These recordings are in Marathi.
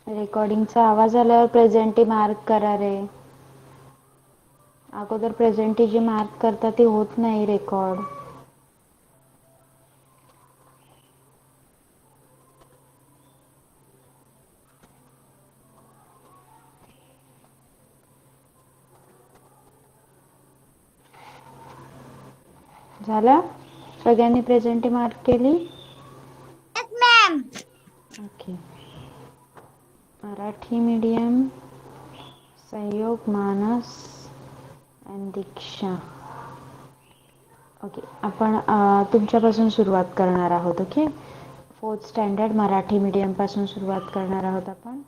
रेकॉर्डिंगचा आवाज आल्यावर प्रेझेंटी मार्क करा रे. अगोदर प्रेझेंटी जी मार्क करतात ती होत नाही रेकॉर्ड. झालं सगळ्यांनी प्रेझेंटी मार्क केली. मॅम. ओके. मराठी मीडियम सहयोग मानस आणि दीक्षा. ओके आपण तुमच्यापासून सुरुवात करणार आहोत. ओके. 4th स्टँडर्ड मराठी मीडियमपासून सुरुवात करणार आहोत आपण.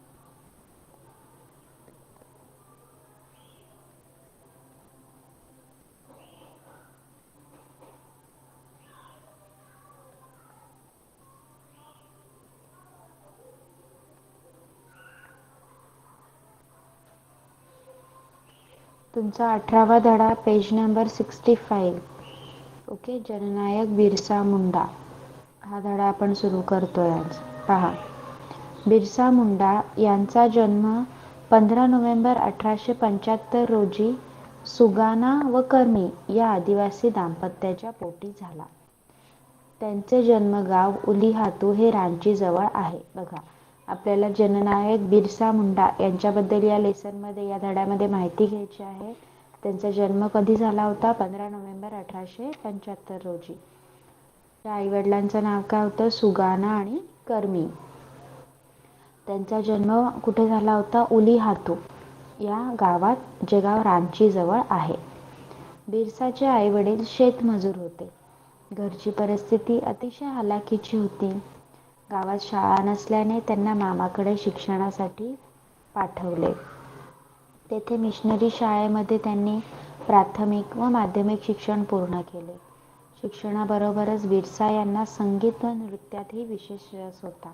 तुमचा 18वा धडा पेज नंबर 65. ओके. जननायक बिरसा मुंडा हा धडा आपण सुरू करतोय आज. पहा. बिरसा मुंडा यांचा जन्म 15 नोव्हेंबर 1875 रोजी सुगाना व कर्मी या आदिवासी दाम्पत्याच्या पोटी झाला. त्यांचे जन्मगाव उलीहातू हे रांची जवळ आहे. बघा, आपल्याला जननायक बिरसा मुंडा यांच्याबद्दल या लेसनमध्ये या धड्यामध्ये माहिती घ्यायची आहे. त्यांचा जन्म कधी झाला होता? 15 नोव्हेंबर 1875 रोजी. त्या आईवडिलांचं नाव काय होतं? सुगाना आणि कर्मी. त्यांचा जन्म कुठे झाला होता? उलीहातू या गावात, जे गाव रांची जवळ आहे. बिरसाचे आईवडील शेतमजूर होते. घरची परिस्थिती अतिशय हलाखीची होती. गावात शाळा नसल्याने त्यांना मामाकडे शिक्षणासाठी पाठवले. तेथे मिशनरी शाळेमध्ये त्यांनी प्राथमिक व माध्यमिक शिक्षण पूर्ण केले. शिक्षणाबरोबरच बिरसा यांना संगीत व नृत्यातही विशेष रस होता.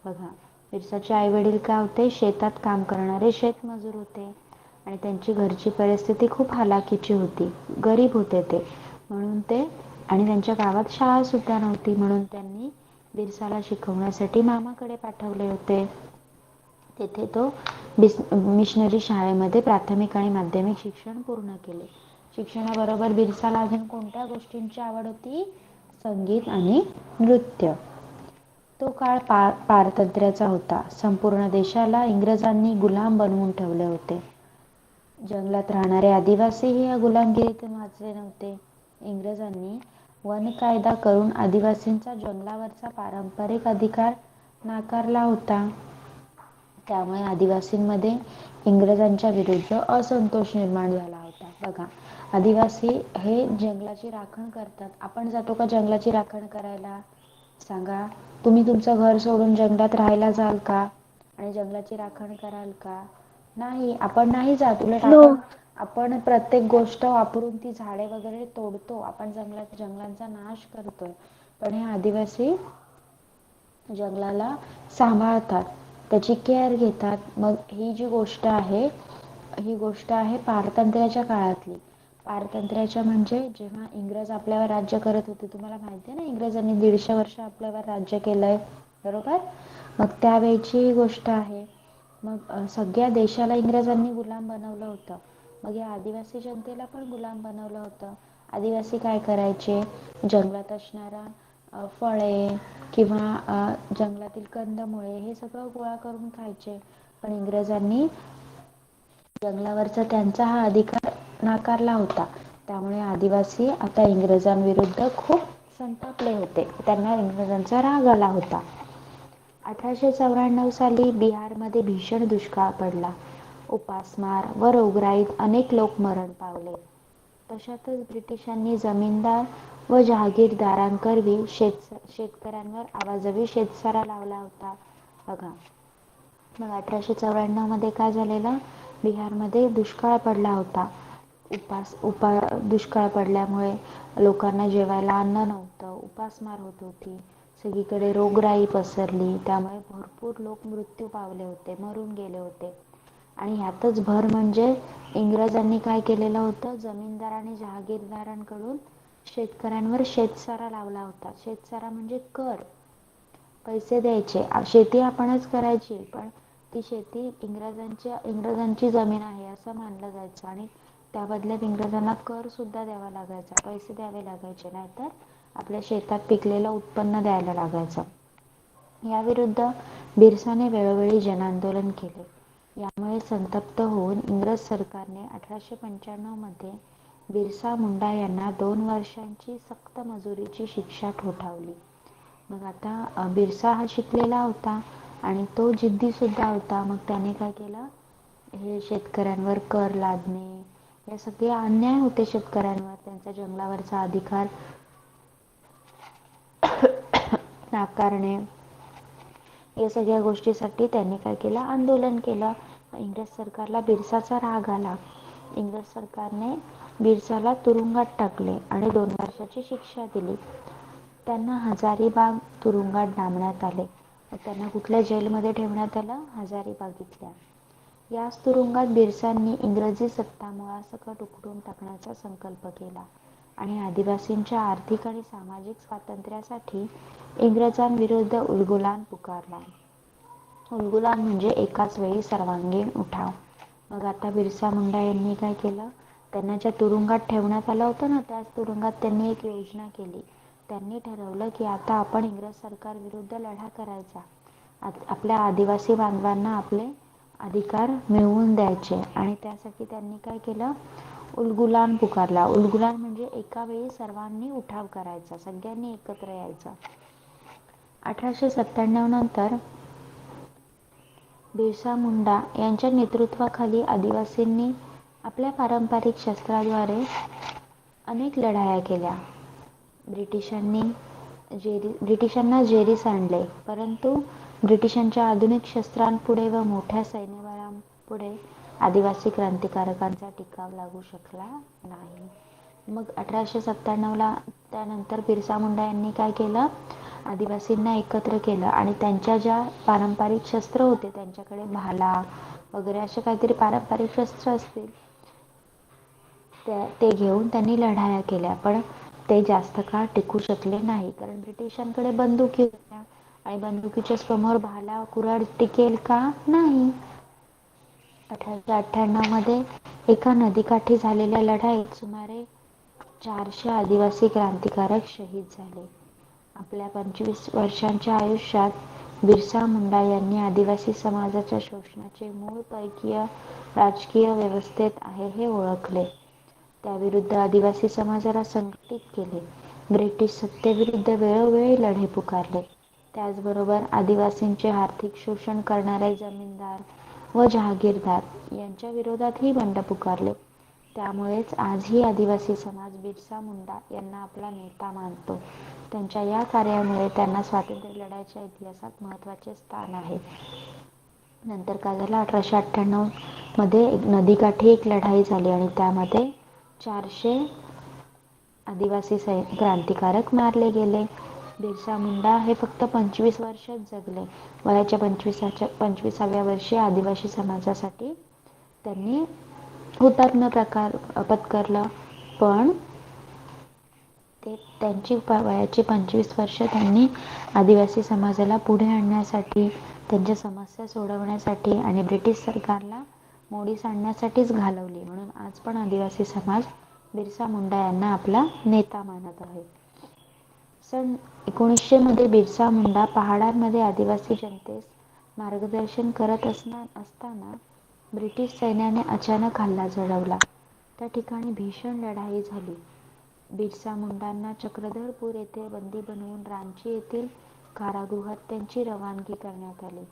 बघा, बिरसाचे आईवडील काय होते? शेतात काम करणारे शेतमजूर होते आणि त्यांची घरची परिस्थिती खूप हलाखीची होती. गरीब होते ते, म्हणून ते, आणि त्यांच्या गावात शाळा सुद्धा नव्हती, म्हणून त्यांनी बिरसाला शिकवण्यासाठी मामाकडे पाठवले होते. तेथे तो मिशनरी शाळेमध्ये प्राथमिक आणि माध्यमिक शिक्षण पूर्ण केले. शिक्षणाबरोबर बिरसाला अजून कोणत्या गोष्टींची आवड होती? संगीत आणि नृत्य. तो काळ पारतंत्र्याचा होता. संपूर्ण देशाला इंग्रजांनी गुलाम बनवून ठेवले होते. जंगलात राहणारे आदिवासीही या गुलामगिरीतून वाचले नव्हते. इंग्रजांनी वनकायदा करून आदिवासींचा जंगलावरचा पारंपरिक अधिकार नाकारला होता. त्यामुळे आदिवासींमध्ये इंग्रजांच्या विरुद्ध असंतोष निर्माण झाला होता. बघा, आदिवासी हे जंगलाची राखण करतात. आपण जातो का जंगलाची राखण करायला? सांगा. तुम्ही तुमचं घर सोडून जंगलात राहायला जाल का? आणि जंगलाची राखण कराल का? नाही, आपण नाही जात. उलट आपण प्रत्येक गोष्ट वापरून ती झाडे वगैरे तोडतो. आपण जंगलांचा नाश करतोय. पण हे आदिवासी जंगलाला सांभाळतात, त्याची केअर घेतात. मग ही जी गोष्ट आहे, ही गोष्ट आहे पारतंत्र्याच्या काळातली. पारतंत्र्याच्या म्हणजे जेव्हा इंग्रज आपल्यावर राज्य करत होते. तुम्हाला माहिती आहे ना, इंग्रजांनी 150 वर्ष आपल्यावर राज्य केलंय, बरोबर? मग त्यावेळची ही गोष्ट आहे. मग सगळ्या देशाला इंग्रजांनी गुलाम बनवलं होतं. मग या आदिवासी जनतेला पण गुलाम बनवलं होतं. आदिवासी काय करायचे? जंगलात असणारा फळे किंवा जंगलातील कंदमुळे हे सगळं गोळा करून खायचे. पण इंग्रजांनी जंगलावरचा त्यांचा हा अधिकार नाकारला होता. त्यामुळे आदिवासी आता इंग्रजांविरुद्ध खूप संतापले होते. त्यांना इंग्रजांचा राग आला होता. 1894 साली बिहारमध्ये भीषण दुष्काळ पडला. उपासमार व रोगराईत अनेक लोक मरण पावले. तशातच ब्रिटिशांनी जमीनदार व जहागीरदारांकरवी शेतकऱ्यांवर आवाजवी शेतसारा लावला होता. बघा, मग 1894 मध्ये काय झालेलं? बिहारमध्ये दुष्काळ पडला होता. दुष्काळ पडल्यामुळे लोकांना जेवायला अन्न नव्हतं, उपासमार होत होती, सगळीकडे रोगराई पसरली. त्यामुळे भरपूर लोक मृत्यू पावले होते, मरून गेले होते. आणि ह्यातच भर म्हणजे इंग्रजांनी काय केलेलं होतं? जमीनदार आणि जहागीरदारांकडून शेतकऱ्यांवर शेतसारा लावला होता. शेतसारा म्हणजे कर, पैसे द्यायचे. शेती आपणच करायची, पण ती शेती इंग्रजांची जमीन आहे असं मानलं जायचं आणि त्या बदल्यात इंग्रजांना कर सुद्धा द्यावा लागायचा, पैसे द्यावे लागायचे, नाहीतर आपल्या शेतात पिकलेलं उत्पन्न द्यायला लागायचं. याविरुद्ध बिरसाने वेळोवेळी जनआंदोलन केले. यामुळे संतप्त होऊन इंग्रज सरकारने 1895 मध्ये बिरसा मुंडा यांना 2 वर्षांची सक्त मजुरीची शिक्षा ठोठावली. मग आता बिरसा हा शिकलेला होता आणि तो जिद्दी सुद्धा होता. मग त्याने काय केलं, हे शेतकऱ्यांवर कर लादणे, हे सगळे अन्याय होते शेतकऱ्यांवर, त्यांचा जंगलावरचा अधिकार नाकारणे, या सगळ्या गोष्टीसाठी त्यांनी काय केलं, आंदोलन केलं. इंग्रज सरकारला बिरसाचा राग आला. इंग्रज सरकारने बिरसाला तुरुंगात टाकले आणि 2 वर्षाची शिक्षा दिली. त्यांना हजारीबाग तुरुंगात डांबण्यात आले. त्यांना कुठल्या जेलमध्ये ठेवण्यात आलं, हजारीबाग इथल्या. याच तुरुंगात बिरसांनी इंग्रजी सत्ता मुळासकट उखडून टाकण्याचा संकल्प केला आणि आदिवासींच्या आर्थिक आणि सामाजिक स्वातंत्र्यासाठी इंग्रजांविरुद्ध उलगुलान पुकारला. उलगुलान म्हणजे एकाच वेळी सर्वांगीण उठाव. मग आता बिरसा मुंडा यांनी काय केलं, त्यांना ज्या तुरुंगात ठेवण्यात आलं होतं ना, त्याच तुरुंगात त्यांनी एक योजना केली. त्यांनी ठरवलं की आता आपण इंग्रज सरकार विरुद्ध लढा करायचा, आपल्या आदिवासी बांधवांना आपले अधिकार मिळवून द्यायचे. आणि त्यासाठी त्यांनी काय केलं, उलगुलान पुकारला. उलगुलान म्हणजे एका वेळी सर्वांनी उठाव करायचा, सगळ्यांनी एकत्र यायचं. 1897 नंतर बिरसा मुंडा यांच्या नेतृत्वाखाली आदिवासींनी आपल्या पारंपरिक शस्त्राद्वारे अनेक लढाया केल्या. ब्रिटिशांना जेरीस आणले, परंतु ब्रिटिशांच्या आधुनिक शस्त्रांपुढे व मोठ्या सैन्यबळापुढे आदिवासी क्रांतिकारकांचा टिकाव लागू शकला नाही. मग 1897ला त्यानंतर बिरसा मुंडा यांनी काय केलं, आदिवासींना एकत्र केलं आणि त्यांच्या ज्या पारंपरिक शस्त्र होते, त्यांच्याकडे भाला वगैरे असे काहीतरी पारंपरिक शस्त्र असतील, ते घेऊन त्यांनी लढाया केल्या. पण ते जास्त काळ टिकू शकले नाही, कारण ब्रिटिशांकडे बंदुकी होत्या आणि बंदुकीच्या समोर भाला कुऱ्हाड टिकेल का, नाही. 1898 मध्ये एका नदीकाठी झालेल्या लढाईत सुमारे 400 आदिवासी क्रांतिकारक शहीद झाले. आपल्या 25 वर्षांच्या आयुष्यात बिरसा मुंडा यांनी आदिवासी समाजाच्या शोषणाचे मूळ परकीय राजकीय व्यवस्थेत आहे हे ओळखले. त्याविरुद्ध आदिवासी समाजाला संघटित केले. ब्रिटिश सत्तेविरुद्ध वेळोवेळी लढे पुकारले. त्याचबरोबर आदिवासींचे आर्थिक शोषण करणारे जमीनदार व जहागीरदार यांच्या विरोधातही बंड पुकारले. त्यामुळेच आजही आदिवासी समाज बिरसा मुंडा यांना आपला नेता मानतो. त्यांच्या या कार्यामुळे त्यांना स्वातंत्र्य लढ्याच्या इतिहासात महत्त्वाचे स्थान आहे. नंतर काय झालं, 1898 मध्ये नदीकाठी एक लढाई झाली आणि त्यामध्ये 400 आदिवासी क्रांतिकारक मारले गेले. बिरसा मुंडा हे फक्त 25 वर्षच जगले. वयाच्या 25व्या वर्षी आदिवासी समाजासाठी त्यांनी हुतात्मा पत्करलं. पण त्यांची वयाची 25 वर्ष त्यांनी आदिवासी समाजाला पुढे आणण्यासाठी, त्यांच्या समस्या सोडवण्यासाठी आणि ब्रिटिश सरकारला मोडीस आणण्यासाठीच घालवली. म्हणून आज पण आदिवासी समाज बिरसा मुंडा यांना आपला नेता मानत आहे. सन 1900 मध्ये बिरसा मुंडा पहाडांमध्ये आदिवासी जनतेस मार्गदर्शन करत असताना ब्रिटिश सैन्याने अचानक हल्ला चढवला. त्या ठिकाणी भीषण लढाई झाली. बिरसा मुंडांना चक्रधरपूर येथे बंदी बनवून रांची येथील कारागृहात त्यांची रवानगी करण्यात आली.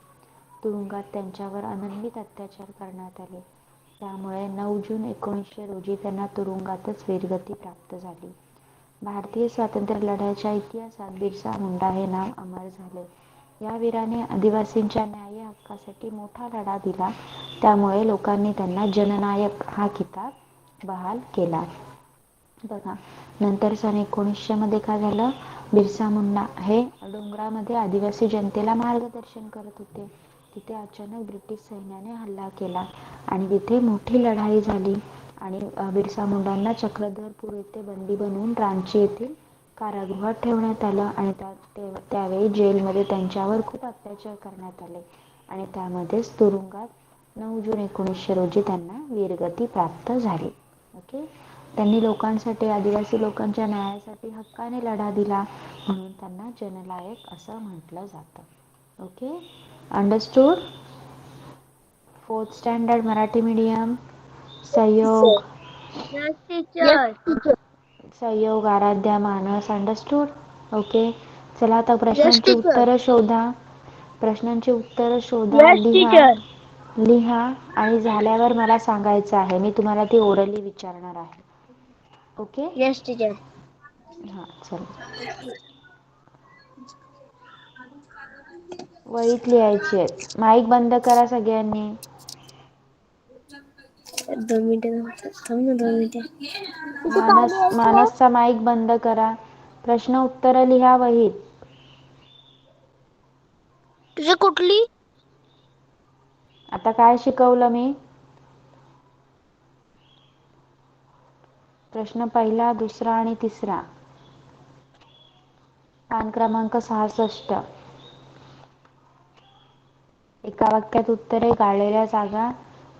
तुरुंगात त्यांच्यावर अनन्वित अत्याचार करण्यात आले. त्यामुळे 9 जून 1900 रोजी त्यांना तुरुंगातच वीरगती प्राप्त झाली. भारतीय स्वातंत्र्य लढ्याच्या इतिहासात बिरसा मुंडा हे नाव अमर झाले. या वीराने आदिवासींच्या न्याय्य हक्कासाठी मोठा लढा दिला. त्यामुळे लोकांनी त्यांना जननायक हा किताब बहाल केला. बघा, नंतर सन 1900 मध्ये काय झालं, बिरसा मुंडा हे डोंगरामध्ये आदिवासी जनतेला मार्गदर्शन करत होते. तिथे अचानक ब्रिटिश सैन्याने हल्ला केला आणि तिथे मोठी लढाई झाली आणि बिरसा मुंडांना चक्रधरपूर येथे बंदी बनवून रांची येथील कारागृहात ठेवण्यात आलं आणि त्यावेळी जेलमध्ये त्यांच्यावर खूप अत्याचार करण्यात आले आणि त्यामध्येच तुरुंगात 9 जून 1900 रोजी त्यांना वीरगती प्राप्त झाली. ओके. त्यांनी लोकांसाठी, आदिवासी लोकांच्या न्यायासाठी हक्काने लढा दिला, म्हणून त्यांना जननायक असं म्हटलं जातं. Okay, understood. 4th standard Marathi medium. सहयोग, Yes, teacher. सहयोग, आराध्या, मानस. अंडरस्टूड. ओके. चला आता Yes, प्रश्नांची teacher. उत्तरं शोधा. प्रश्नांची उत्तरं शोधा, Yes, लिहा. teacher. लिहा आणि झाल्यावर मला सांगायचं आहे. मी तुम्हाला ती ओरली विचारणार आहे. ओके. Yes, teacher. हां, चला. वहीत लिहायची आहेत. माईक बंद करा सगळ्यांनी. 2 मिनिटं थांब ना, 2 मिनिटं. मानसचा माईक बंद करा. प्रश्न उत्तरं लिहा वहीत. तुझी कुठली? आता काय शिकवलं मी? प्रश्न पहिला, दुसरा आणि तिसरा. पान क्रमांक 66. एका वाक्यात उत्तरे, गाळलेल्या जागा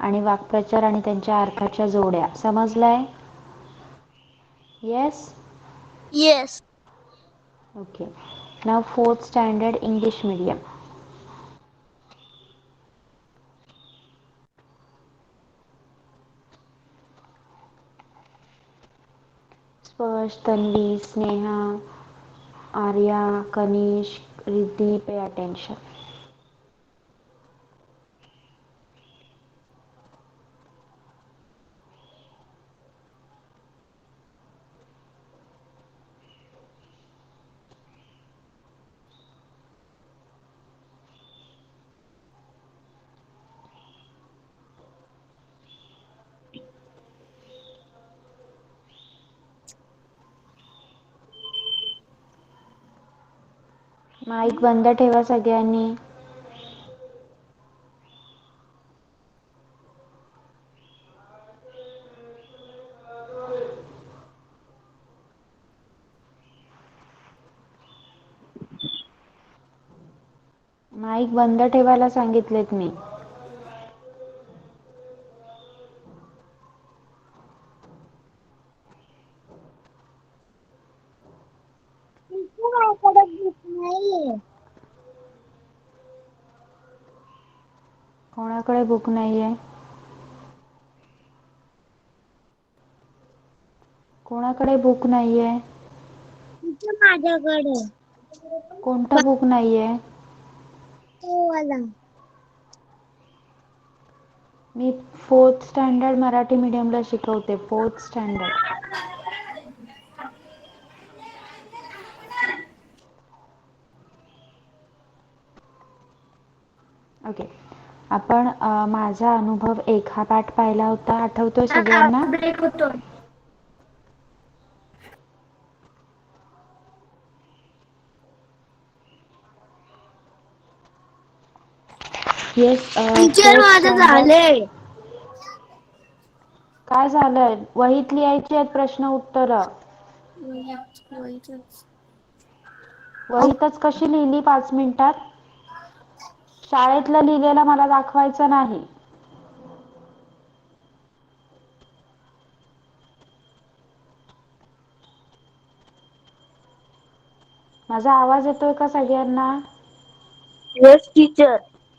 आणि वाक्प्रचार आणि त्यांच्या अर्थाच्या जोड्या. समजलंय? येस. Yes. ओके. नाव 4th standard English medium. Sparsh, Tanvi, Sneha, Arya, Kanish, Riddhi, pay attention. Mike बंद ठेवा सगळ्यांनी. माईक बंद ठेवायला सांगितलेत मी. माझ्याकडे बुक नाहीये. कोणाकडे बुक नाहीये? कोणाकडे बुक नाहीये? माझ्याकडे. कोणतं बुक नाहीये? तो वाला. मी 4th स्टँडर्ड मराठी मीडियमला शिकवते. 4th standard. ओके. आपण माझा अनुभव 1 हा पाठ पाहिला होता. आठवतोय सगळ्यांना? ब्रेक होतोय. येस. टीचर 4th माझं स्टँडर्ड. झालंय. काय झालंय? वहीत लिहायची आहेत प्रश्न उत्तरं. वहीतच कशी लिहिली 5 मिनिटात? शाळेतलं लिहिलेलं मला दाखवायचं नाही. माझा आवाज येतोय का सगळ्यांना? Yes, teacher.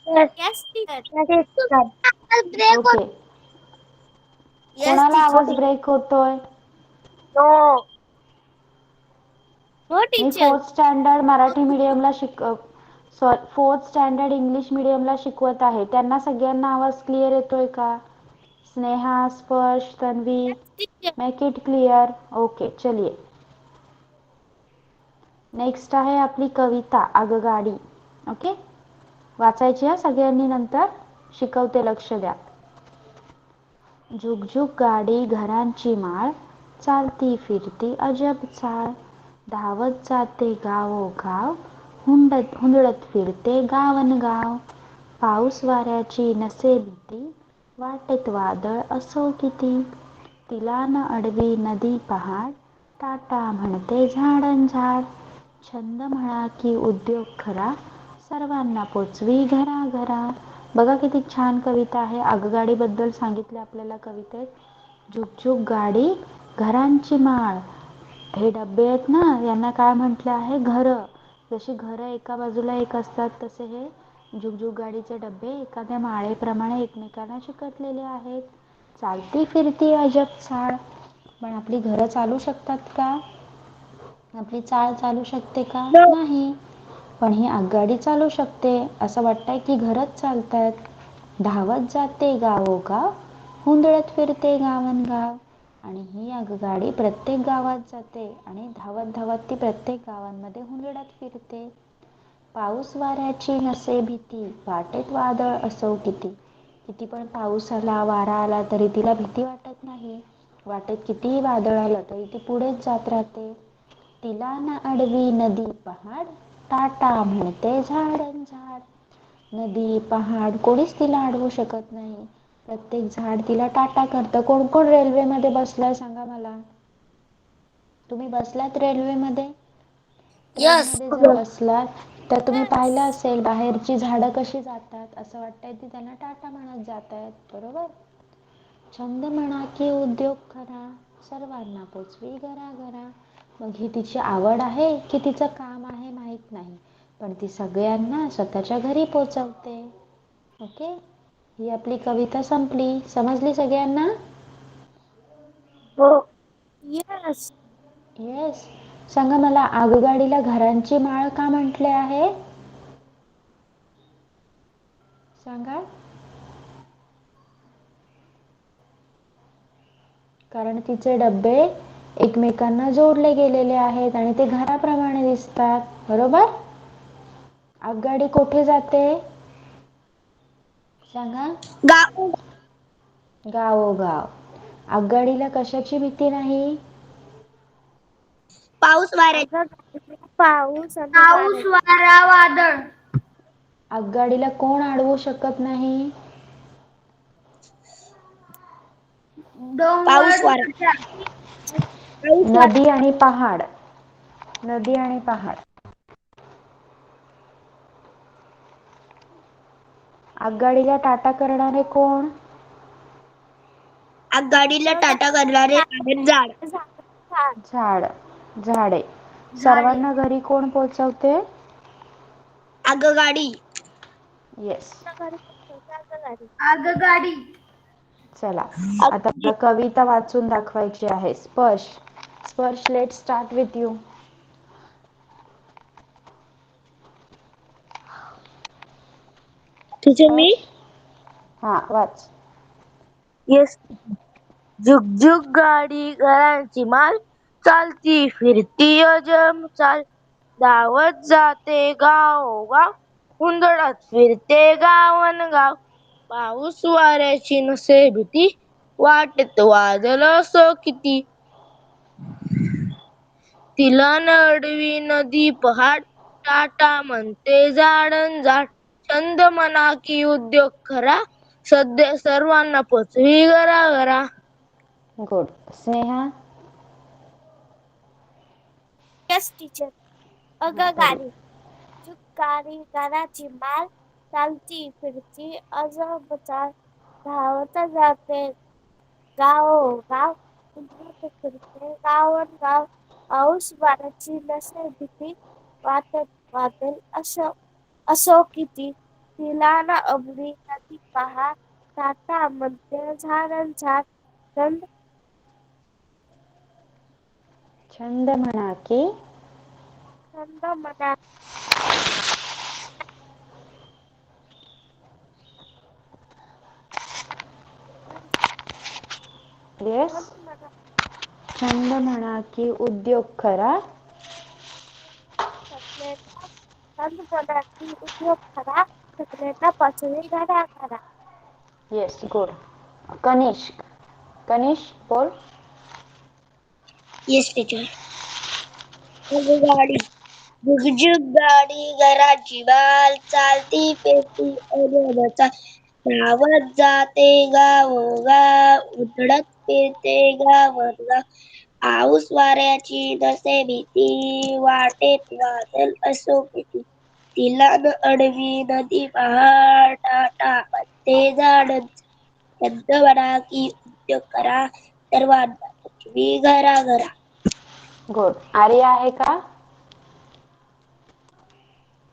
Yes, teacher. Yes, teacher. Break होत. ओके. Yes, कोणाला teacher. आवाज ब्रेक होतोय? No. हो मी टीचर. 4th स्टँडर्ड मराठी मीडियमला 4th स्टँडर्ड इंग्लिश मीडियमला शिकवत आहे. त्यांना सगळ्यांना आवाज क्लिअर येतोय का? स्नेहा, स्पर्श, Tanvi, make it clear. Okay, चलिए. नेक्स्ट आहे आपली कविता, आगगाडी. ओके, वाचायची आहे सगळ्यांनी. नंतर शिकवते, लक्ष द्या. झुकझुक गाडी घरांची माळ, चालती फिरती अजब चाळ, धावत जाते गावोगाव, हुंदडत फिरते गावनगाव, पाऊस वाऱ्याची नसे भीती, वाटेत वादळ असो किती, तिला न अडवी नदी पहाड, टाटा म्हणते झाडंझाड, छंद म्हणा की उद्योग खरा, सर्वांना पोचवी घरा-घरा. बघा किती छान कविता आहे. आगगाडी बद्दल सांगितले आपल्याला कवितेत. झुक-झुक गाडी घरांची माळ. हे डब्बे आहेत ना, यांना काय म्हटलं आहे? घरं. जशी घरं एका बाजूला एक असतात, तसे हे झुक-झुक गाडीचे डब्बे एखाद्या माळेप्रमाणे एकमेकांना चिकटलेले आहेत. चालती फिरती अजब चाळ. पण आपली घरं चालू शकतात का? आपली चाळ चालू शकते का? नो. नाही. पण ही आगगाडी चालू शकते. असं वाटतंय की घरच चालतायत. धावत जाते गावोगाव, हुंदडत फिरते गावोगाव. आणि ही आगगाडी प्रत्येक गावात जाते आणि धावत धावत ती प्रत्येक गावांमध्ये हुंदडत फिरते. पाऊस वाऱ्याची नसे भीती, वाटेत वादळ असो किती. किती पण पाऊस आला, वारा आला तरी तिला भीती वाटत नाही. वाटेत कितीही वादळ आलं तरी ती पुढेच जात राहते. तिला ना अडवी नदी पहाड, टाटा म्हणते झाडं झाड. नदी पहाड कोणीच तिला अडवू शकत नाही. प्रत्येक झाड तिला टाटा करतं. कोण कोण रेल्वेमध्ये बसलाय सांगा मला? तुम्ही बसलात रेल्वेमध्ये? यस. ट्रेनमध्ये जर बसलात तर तुम्ही पाहिलं असेल बाहेरची झाडं कशी जातात. असं वाटतंय ती त्यांना टाटा म्हणत जात आहेत. बरोबर? छंद म्हणा की उद्योग करा, सर्वांना पोचवी घरा-घरा. मग ही तिची आवड आहे की तिचं काम आहे माहीत नाही. पण ती सगळ्यांना स्वतःच्या घरी पोचवते. ओके? ही आपली कविता संपली. समजली सगळ्यांना? हो. यस. येस. सांगा मला आगगाडीला घरांची माळ का म्हटले आहे? सांगा. कारण तिचे डब्बे एकमेकांना जोडले गेलेले आहेत आणि ते घराप्रमाणे दिसतात. बरोबर? आगगाडी कुठे जाते? सांगा. गाव. गावोगाव. आगगाडीला कशाची भीती नाही? पाऊस वारा. पाऊस वारा वादळ. आगगाडीला कोण अडवू शकत नाही? पाऊस डोंगर वारा. पाऊस वारा. नदी आणि पहाड. नदी आणि पहाड. आगगाडीला टाटा करणारे कोण? आगगाडीला टाटा करणारे आहेत झाड. झाड. झाडे. झाडे. सर्वांना घरी कोण पोचवते? आगगाडी. येस. आगगाडी. चला आता मला कविता वाचून दाखवायची आहे. स्पर्श. स्पर्श, लेट स्टार्ट विथ यू. तुझे मी. स्पर्श. हा वाच. येस. झुक-झुक गाडी घरांची माल, चालती फिरती अजब चाल. धावत जाते गावोगाव, हुंदडत फिरते गावोगाव. पाऊस वाऱ्याची नसे भीती, वाटेत वादळ असो किती. तिला नडवी नदी पहाड, टाटा म्हणते झाडं झाड. छंद म्हणा की उद्योग करा, सध्या सर्वांना पोचवी घरा-घरा. Good. Sneha. Yes teacher. Very. आगगाडी. झुक गाडी घराची माल, चालती फिरती अजब चाल. धावत जाते गावोगाव, हुंदडत फिरते गावोगाव. पाऊस वाऱ्याची नसे भीती, वाटेत वादळ असो किती. तिला ना अवनी नदी पहाड, टाटा म्हणते झाडं झाड. थंड. छंद म्हणा की छंद म्हणा. येस. छंद म्हणा. छंद म्हणा की उद्योग करा. छंद म्हणा की उद्योग करा, सगळ्यांना पोचवी घरा-घरा. येस. गुड. कनिष्क. कनिष्क बोल. Yes teacher. आगगाडी. झुक-झुक गाडी घराची माल, चालती फिरती अजब चाल. धावत जाते गावोगाव, हुंदडत फिरते गावोगाव. पाऊस वाऱ्याची नसे भीती, वाटेत वादळ असो किती. तिला न अडवी नदी पहाड टाटा ते झाड बंद म्हणा की उद्योग करा सर्वांना पृथ्वी घरा घरा. गुड. आर्या आहे का?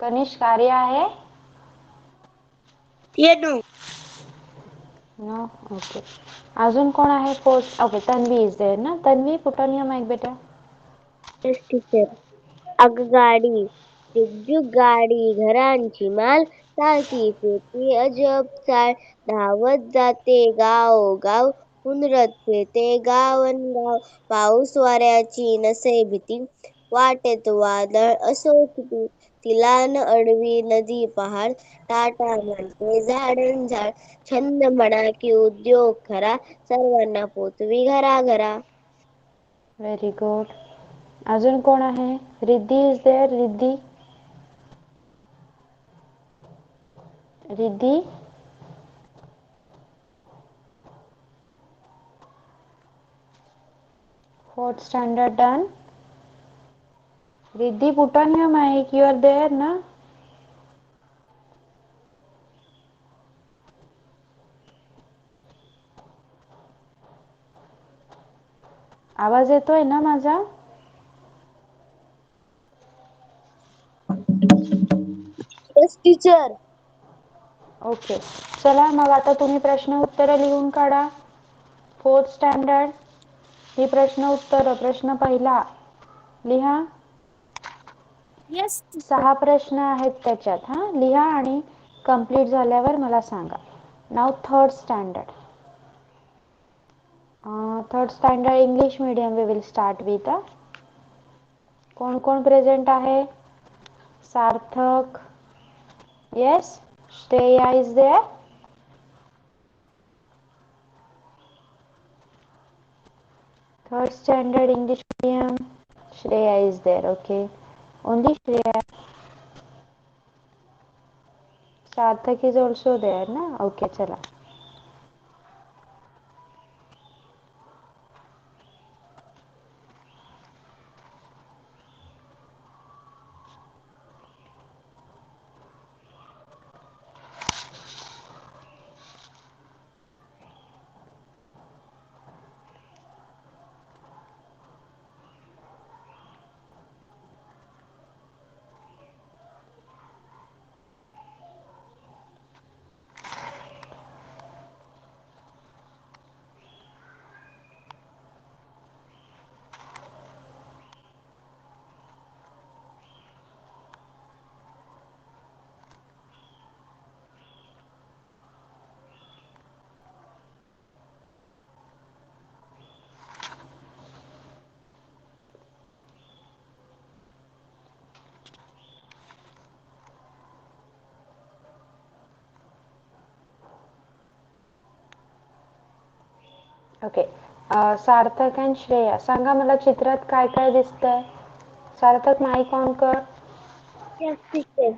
कनिष्क आर्या आहे? येनो. नो. ओके. अजून कोण आहे? Fourth. Okay, Tanvi is there ना. Tanvi, put on your mike बेटा. Yes teacher. आगगाडी जुगजुग गाडी घरांची माल चालती फिरती अजब चाल धावत जाते गाव गाव हुंदरत फिरते गावनगाव पाऊस वाऱ्याची नसे भीती वाटेत वादळ असो किती तिला न अडवी नदी पहाड टाटा म्हणते झाडण झाड छंद म्हणा की उद्योग खरा सर्वांना पोचवी घरा घरा. Very good. अजून कोण आहे? Riddhi is there. Riddhi. Riddhi. Fourth standard done. Riddhi, put on your mic. You are there ना. आवाज येतोय ना माझा? Yes teacher. ओके. चला मग आता तुम्ही प्रश्न उत्तर लिहून काढा. फोर्थ स्टँडर्ड ही प्रश्न उत्तर. प्रश्न पहिला लिहा. येस 6 प्रश्न आहेत त्याच्यात. लिहा आणि कंप्लीट झाल्यावर मला सांगा. नाव third standard. Third standard English medium we will start with. कोण कोण प्रेझेंट आहे? Sarthak. Yes. Shreya is there. Third standard English medium. Shreya is there. Okay. Only Shreya. Sarthak is also there ना. Okay, चला. ओके. सार्थक आणि श्रेया सांगा मला चित्रात काय काय दिसतंय. सार्थक माईक ऑन कर. Yes teacher.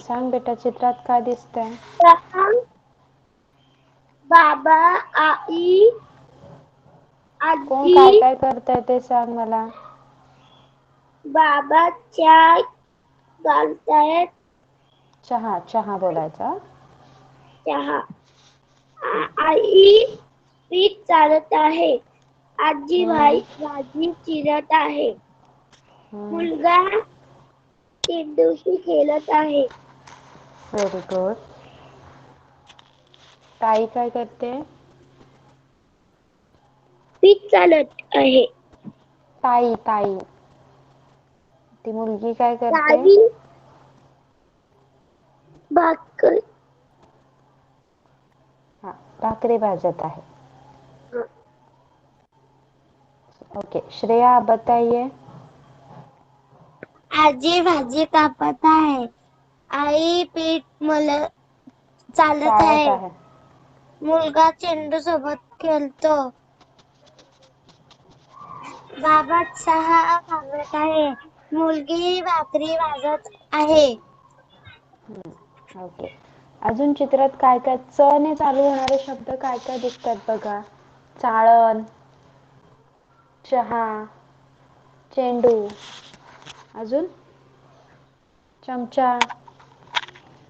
सांग बेटा चित्रात काय दिसतंय. बाबा आई कोण आजी. काय काय करतंय ते सांग मला. बाबा चाय घालतायत. चहा. चहा बोलायचा. चहा. आई पीठ चालत आहे. आजी हम्म, भाजी चिरत आहे. हम्म. मुलगा चेंडूशी खेळत आहे. Very good. ताई काय करते? पीठ चालत आहे. ताई. ताई. ती मुलगी काय करते? ताई भाकर. भाकरी भाजत आहे. ओके. श्रेया बताइए. आजी भाजी कापत आहे. आई पीठ चालत आहे. मुलगा चेंडू सोबत खेळतो. बाबा चहा घालत आहे. मुलगी भाकरी भाजत आहे. ओके. अजून चित्रात काय काय च ने चालू होणारे शब्द काय काय दिसतात बघा. चाळण, चहा, चेंडू. अजून चमचा,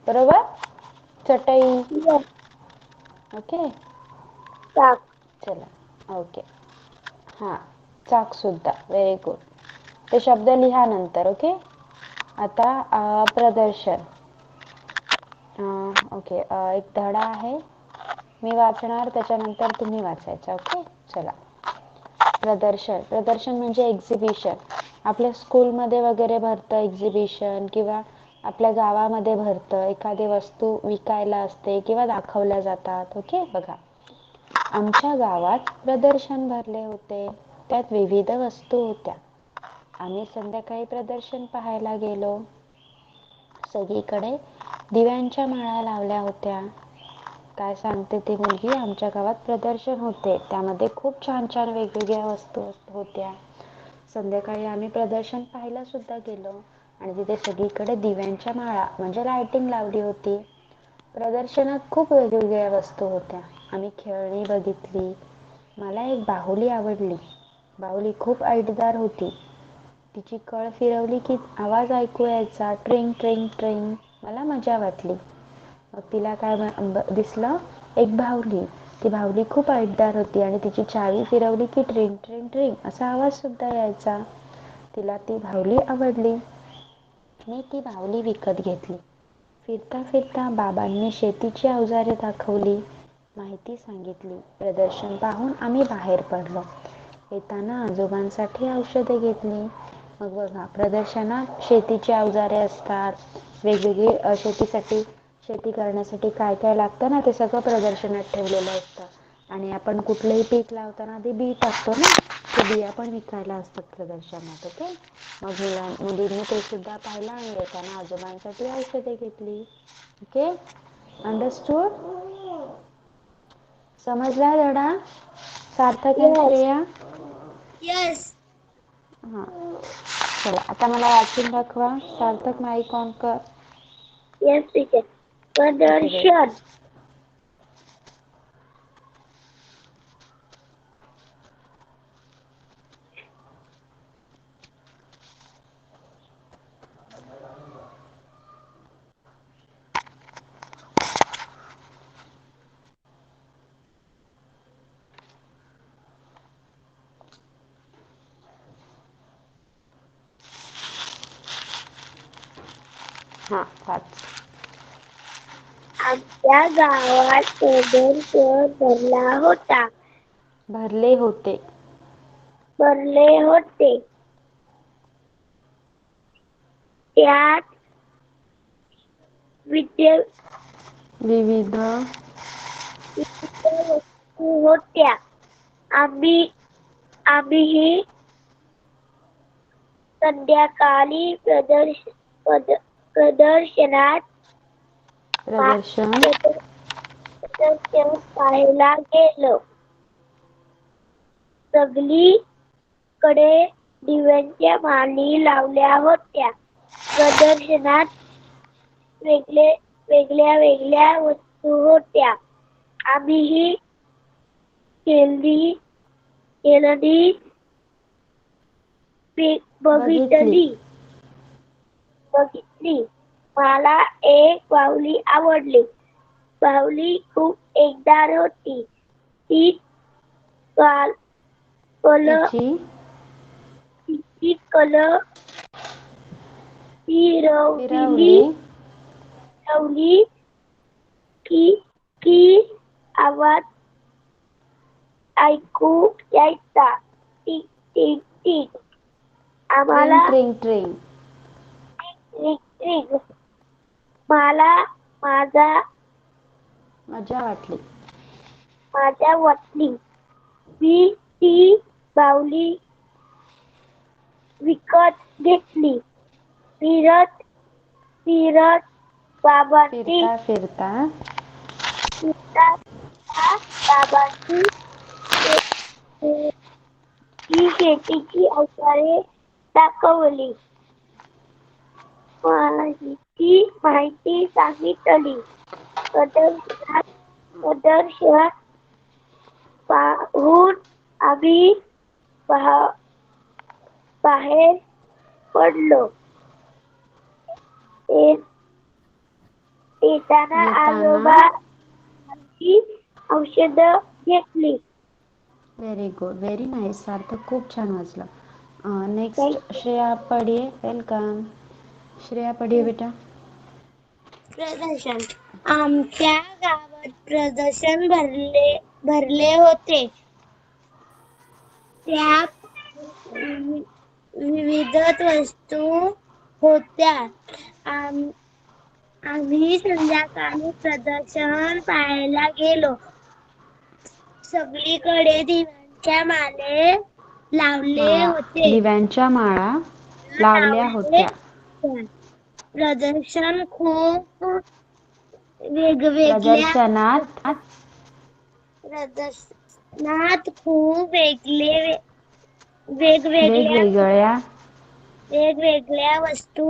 बरोबर. चटई. Yes. ओके. चाक. चला. ओके. हां, चाक सुद्धा. Very good. ते शब्द लिहा नंतर. ओके. आता प्रदर्शन. ओके. एक धडा आहे, मी वाचणार, त्याच्यानंतर तुम्ही वाचायचा. ओके. चला. प्रदर्शन. प्रदर्शन म्हणजे एक्झिबिशन. आपल्या स्कूलमध्ये वगैरे भरतं एक्झिबिशन, किंवा आपल्या गावामध्ये भरतं. एखादी वस्तू विकायला असते किंवा दाखवल्या जातात. ओके. बघा, आमच्या गावात प्रदर्शन भरले होते. त्यात विविध वस्तू होत्या. आम्ही संध्याकाळी प्रदर्शन पाहायला गेलो. सगळीकडे दिव्यांच्या माळा लावल्या होत्या. काय सांगते ती मुलगी, आमच्या गावात प्रदर्शन होते, त्यामध्ये खूप छान छान वेगवेगळ्या वस्तू होत्या. संध्याकाळी आम्ही प्रदर्शन पाहायला सुद्धा गेलो आणि तिथे सगळीकडे दिव्यांच्या माळा म्हणजे लाइटिंग लावली होती. प्रदर्शनात खूप वेगवेगळ्या वस्तू होत्या. आम्ही खेळणी बघितली. मला एक बाहुली आवडली. बाहुली खूप ऐटदार होती. तिची कळ फिरवली की आवाज ऐकू यायचा, ट्रिंग ट्रिंग ट्रिंग. मला मजा वाटली. मग तिला काय दिसलं, एक बाहुली. ती बाहुली खूप ऐटदार होती आणि तिची चावी फिरवली की ट्रिंग ट्रिंग ट्रिंग असा आवाज सुद्धा यायचा. तिला ती बाहुली आवडली. मी ती बाहुली विकत घेतली. फिरता फिरता बाबांनी शेतीची अवजारे दाखवली, माहिती सांगितली. प्रदर्शन पाहून आम्ही बाहेर पडलो. येताना आजोबांसाठी औषधे घेतली. मग बघा, प्रदर्शनात शेतीची अवजारे असतात, वेगवेगळी शेती करण्यासाठी काय काय लागतं ना, ते सगळं प्रदर्शनात ठेवलेलं असतं. आणि आपण कुठलंही पीक लावताना ते बी टाकतो ना, ते बिया पण विकायला असतात प्रदर्शनात. ओके. मग मुलींनी ते सुद्धा पाहिलं आणि येताना आजोबांसाठी औषधे घेतली. ओके. अंडरस्टूड? समजला धडा? सार्थक आणि Yes. श्रेया? Yes. हां. चला, आता मला वाचून दाखवा. सार्थक, माईक ऑन कर. Yes, teacher. ओके. वेळ. प्रदर्शन. हां, वाच. आमच्या गावात प्रदर्शन भरला होता. भरले होते. भरले होते. त्यात विविध विविध वस्तू होत्या. आम्हीही संध्याकाळी प्रदर्शनात प्रदर्शन प्रदर्शन पाहायला गेलो. सगळीकडे दिव्यांच्या माळी लावल्या होत्या. प्रदर्शनात वेगळ्या वेगळ्या वस्तू होत्या. आम्हीही खेळणी बघितली. बघितली. मला एक बाहुली आवडली. बाहुली खूप एकदार होती. ती तिची कल फिरवली फिरवली की आवाज ऐकू यायचा, टिक टिक टिक. ट्रिंग आम्हाला ट्रिंग ट्रिंग. Tick tick. मला मजा वाटली. मी ती बाहुली विकत घेतली. फिरत फिरत बाबांनी फिरता फिरता बाबांनी ही शेतीची अवजारे दाखवली. माहिती सांगितली. प्रदर्शन पाहून आम्ही बाहेर पडलो. येताना येताना आजोबांची औषध घेतली. Very good, very nice. Sarthak खूप छान वाचलं. Next thank you. Shreya Padiye, welcome. Shreya Padiye बेटा. प्रदर्शन. आमच्या गावात प्रदर्शन भरले होते. त्यात विविध वस्तू होत्या. आम्ही संध्याकाळी प्रदर्शन पाहायला गेलो. सगळीकडे दिव्यांच्या माले लावले होते. दिव्यांच्या माळा लावल्या होत्या. प्रदर्शन खूप वेगवेगळ्या प्रदर्शनात प्रदर्शनात खूप वेगवेगळ्या वेगवेगळ्या वेगवेगळ्या वस्तू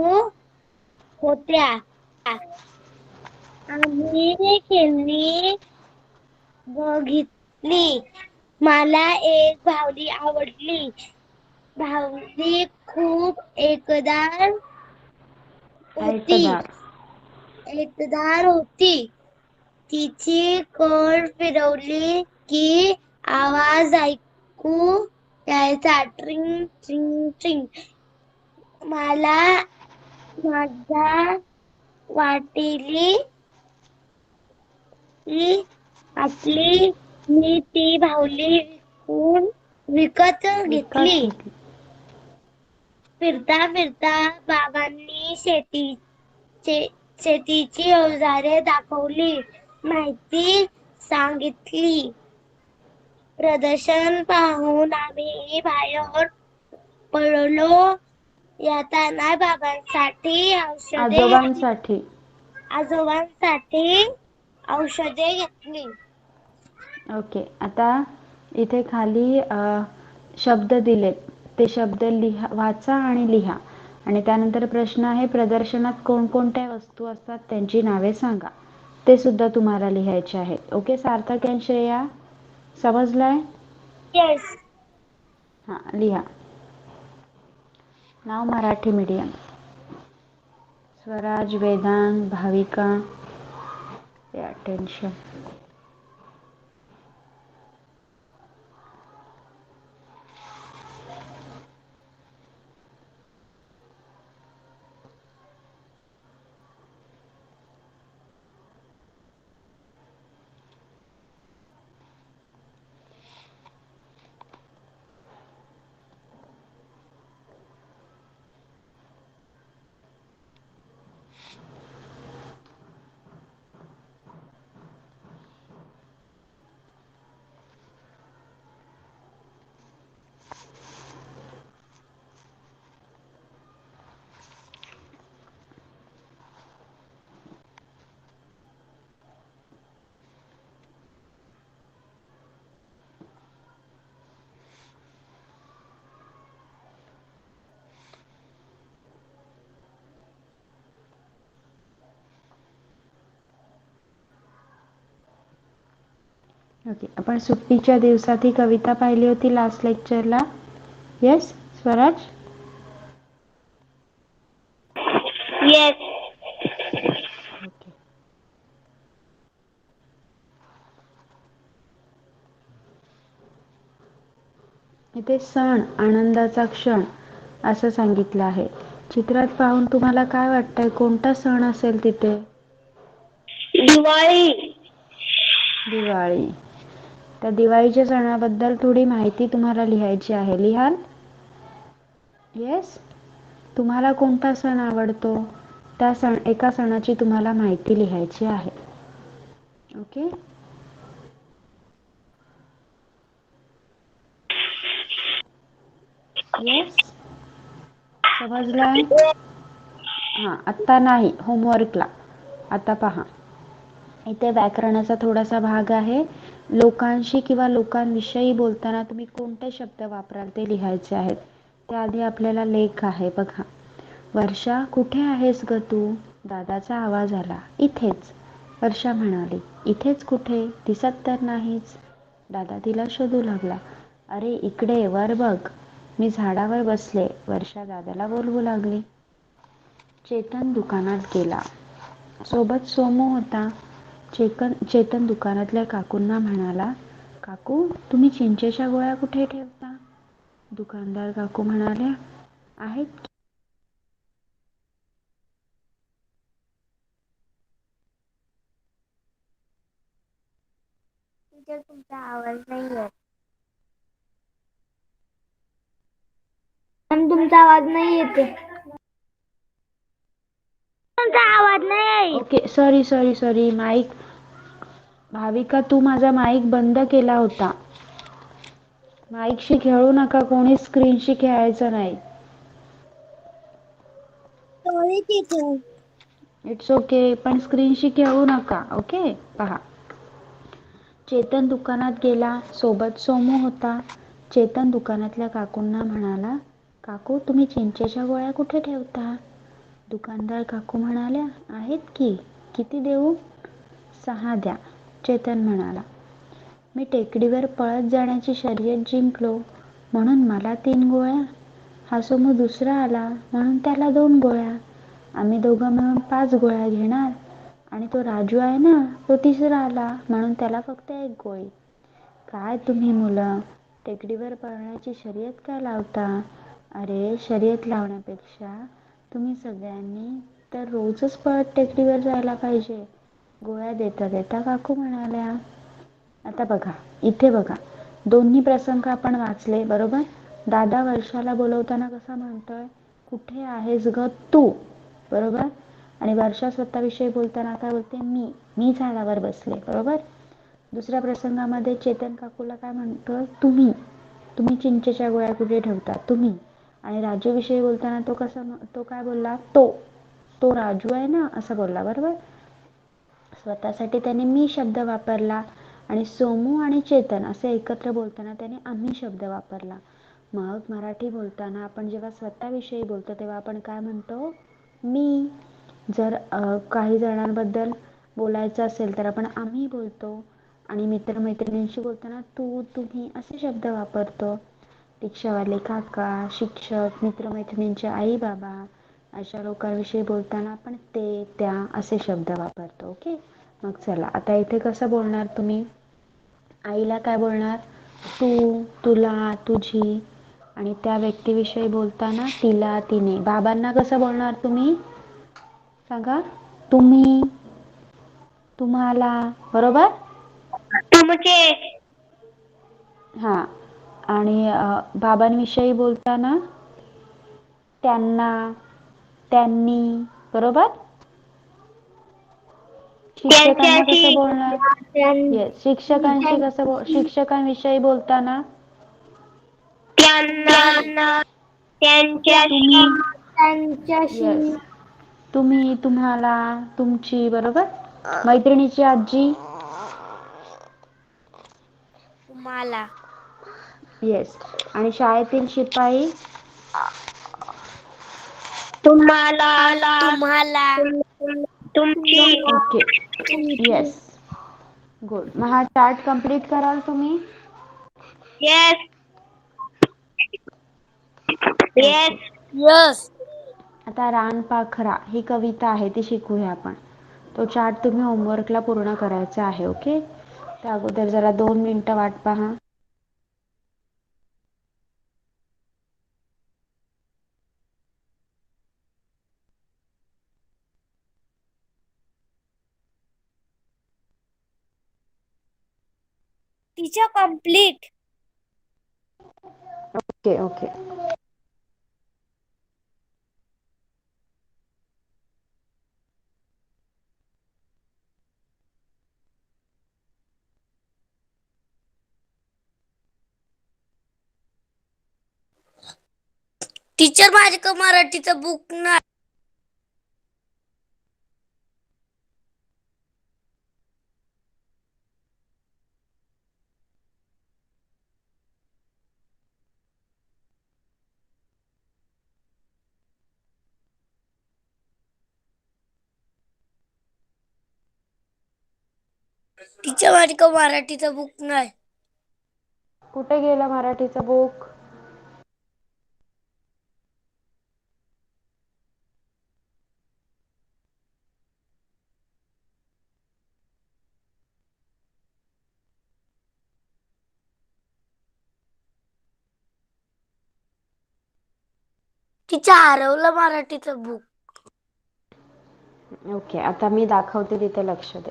होत्या. आम्ही खेळणी बघितली. मला एक बाहुली आवडली. बाहुली खूप ऐटदार एकदार होती. तिची कळ फिरवली की आवाज ऐकू यायचा. ट्रिंग ट्रिंग ट्रिंग. मला मजा वाटली. मी ती बाहुली विकत विकत घेतली. घेतली. फिरता फिरता बाबांनी शेतीची अवजारे दाखवली. माहिती सांगितली. प्रदर्शन पाहून आम्ही बाहेर पडलो. येताना आजोबांसाठी आजोबांसाठी औषधे घेतली. ओके. आता इथे खाली शब्द दिलेत. ते शब्द वाचा आणि लिहा. आणि त्यानंतर प्रश्न आहे, प्रदर्शनात कोणकोणत्या वस्तू असतात त्यांची नावे सांगा. ते सुद्धा तुम्हाला लिहायचे आहेत. ओके सार्थक आणि श्रेया, समजलंय? येस. हां, लिहा. नाव Marathi medium. Swaraj, Vedang, Bhavika. Pay attention. Okay. आपण सुट्टीच्या दिवसात ही कविता पाहिली होती लास्ट लेक्चरला. येस स्वराज? येस. ओके. इथे सण, आनंदाचा क्षण असं सांगितलं आहे. चित्रात पाहून तुम्हाला काय वाटतंय, कोणता सण असेल तिथे? दिवाळी. दिवाळी. त्या दिवाळीच्या सणाबद्दल थोडी माहिती तुम्हाला लिहायची आहे. लिहाल? येस. तुम्हाला कोणता सण आवडतो? त्या एका सणाची तुम्हाला माहिती लिहायची आहे. ओके. येस. समजलंय? हां, आत्ता नाही, होमवर्कला. आता पहा, इथे व्याकरणाचा थोडासा भाग आहे. लोकांशी किंवा लोकांविषयी बोलताना तुम्ही कोणते शब्द वापराल ते लिहायचे आहेत. त्याआधी आपल्याला लेख आहे बघा. वर्षा, कुठे आहेस ग तू? दादाचा आवाज आला. इथेच. वर्षा म्हणाली, इथेच कुठे? दिसत तर नाहीच. दादा तिला शोधू लागला. अरे इकडे वर बघ. मी झाडावर बसले. वर्षा दादाला बोलवू लागली. चेतन दुकानात गेला. सोबत सोमू होता. चेतन दुकानातल्या काकूंना म्हणाला, काकू तुम्ही चिंचेच्या गोळ्या कुठे ठेवता? दुकानदार काकू म्हणाल्या, आहेत. टीचर तुमचा आवाज नाही येत. तुमचा आवाज नाही येते. तुमचा आवाज नाही. Okay, sorry mike. भाविका, तू माझा माईक बंद केला होता. माईकशी खेळू नका, कोणी स्क्रीनशी खेळायचं नाही. Sorry teacher. इट्स ओके, पण स्क्रीनशी खेळू नका. ओके, पहा. चेतन दुकानात गेला. सोबत सोमू होता. चेतन दुकानातल्या काकूंना म्हणाला, काकू तुम्ही चिंचेच्या गोळ्या कुठे ठेवता? दुकानदार काकू म्हणाल्या, आहेत की. किती देऊ? 6 द्या. चेतन म्हणाला, मी टेकडीवर पळत जाण्याची शर्यत जिंकलो म्हणून मला 3 गोळ्या. हा सोमू दुसरा आला म्हणून त्याला 2 गोळ्या. आम्ही दोघं मिळून 5 गोळ्या घेणार. आणि तो राजू आहे ना, तो तिसरा आला म्हणून त्याला फक्त 1 गोळी. काय तुम्ही मुलं, टेकडीवर पळण्याची शर्यत का लावता? अरे, शर्यत लावण्यापेक्षा तुम्ही सगळ्यांनी तर रोजच पळत टेकडीवर जायला पाहिजे. गोळ्या देता देता काकू म्हणाल्या. आता बघा, इथे बघा, दोन्ही प्रसंग आपण वाचले, बरोबर? दादा वर्षाला बोलवताना कसा म्हणतोय, कुठे आहेस ग तू, बरोबर? आणि वर्षा स्वतःविषयी बोलताना काय बोलते, मी झाडावर बसले, बरोबर? दुसऱ्या प्रसंगामध्ये चेतन काकूला काय म्हणतोय, तुम्ही चिंचेच्या गोळ्या कुठे ठेवता, तुम्ही. आणि राजू विषयी बोलताना तो काय बोलला, तो राजू आहे ना, असं बोलला, बरोबर? स्वतःसाठी त्याने मी शब्द वापरला. आणि सोमू आणि चेतन असे एकत्र बोलताना त्याने आम्ही शब्द वापरला. मग मराठी बोलताना आपण जेव्हा स्वतःविषयी बोलतो तेव्हा आपण काय म्हणतो, मी. जर काही जणांबद्दल बोलायचं असेल तर आपण आम्ही बोलतो. आणि मित्रमैत्रिणींशी बोलताना तू, तुम्ही असे शब्द वापरतो. रिक्षावाले काका, शिक्षक, मित्रमैत्रिणींचे आई बाबा अशा लोकांविषयी बोलताना आपण ते, त्या असे शब्द वापरतो. ओके, मग चला आता इथे कसं बोलणार तुम्ही? आईला काय बोलणार, तू, तुला, तुझी. आणि त्या व्यक्तीविषयी बोलताना तिला, तिने. बाबांना कसं बोलणार तुम्ही? सांगा, तुम्ही, तुम्हाला, बरोबर? तुमचे. हा. आणि बाबांविषयी बोलताना त्यांना, त्यांनी, बरोबर? शिक्षकांना त्यांच्याशी. कसं बोलणार? येस, शिक्षकांविषयी बोलताना त्यांना. त्यांच्याशी. तुम्ही, येस, त्यांच्याशी. तुम्ही, तुम्हाला, तुमची, बरोबर? मैत्रिणीची आजी, तुम्हाला. येस. आणि शाळेतील शिपाई, तुम्हाला. तुम्हाला. तुमची. Okay, yes, good. मग हा चार्ट कंप्लीट कराल तुम्ही? येस. ओके. येस. यस. आता रानपाखरा ही कविता आहे, ती शिकूया आपण. तो चार्ट तुम्ही होमवर्कला पूर्ण करायचा आहे. ओके, त्या अगोदर जरा 2 मिनिटं वाट पहा. Teacher complete. Okay okay. Teacher माझ्याकडे मराठीचं बुक नाही. टीचर माझ्याकडे मराठीचं बुक नाही. कुठे गेलं मराठीचं बुक? तिच्या हरवलं मराठीचं बुक. ओके, आता मी दाखवते तिथे लक्ष दे.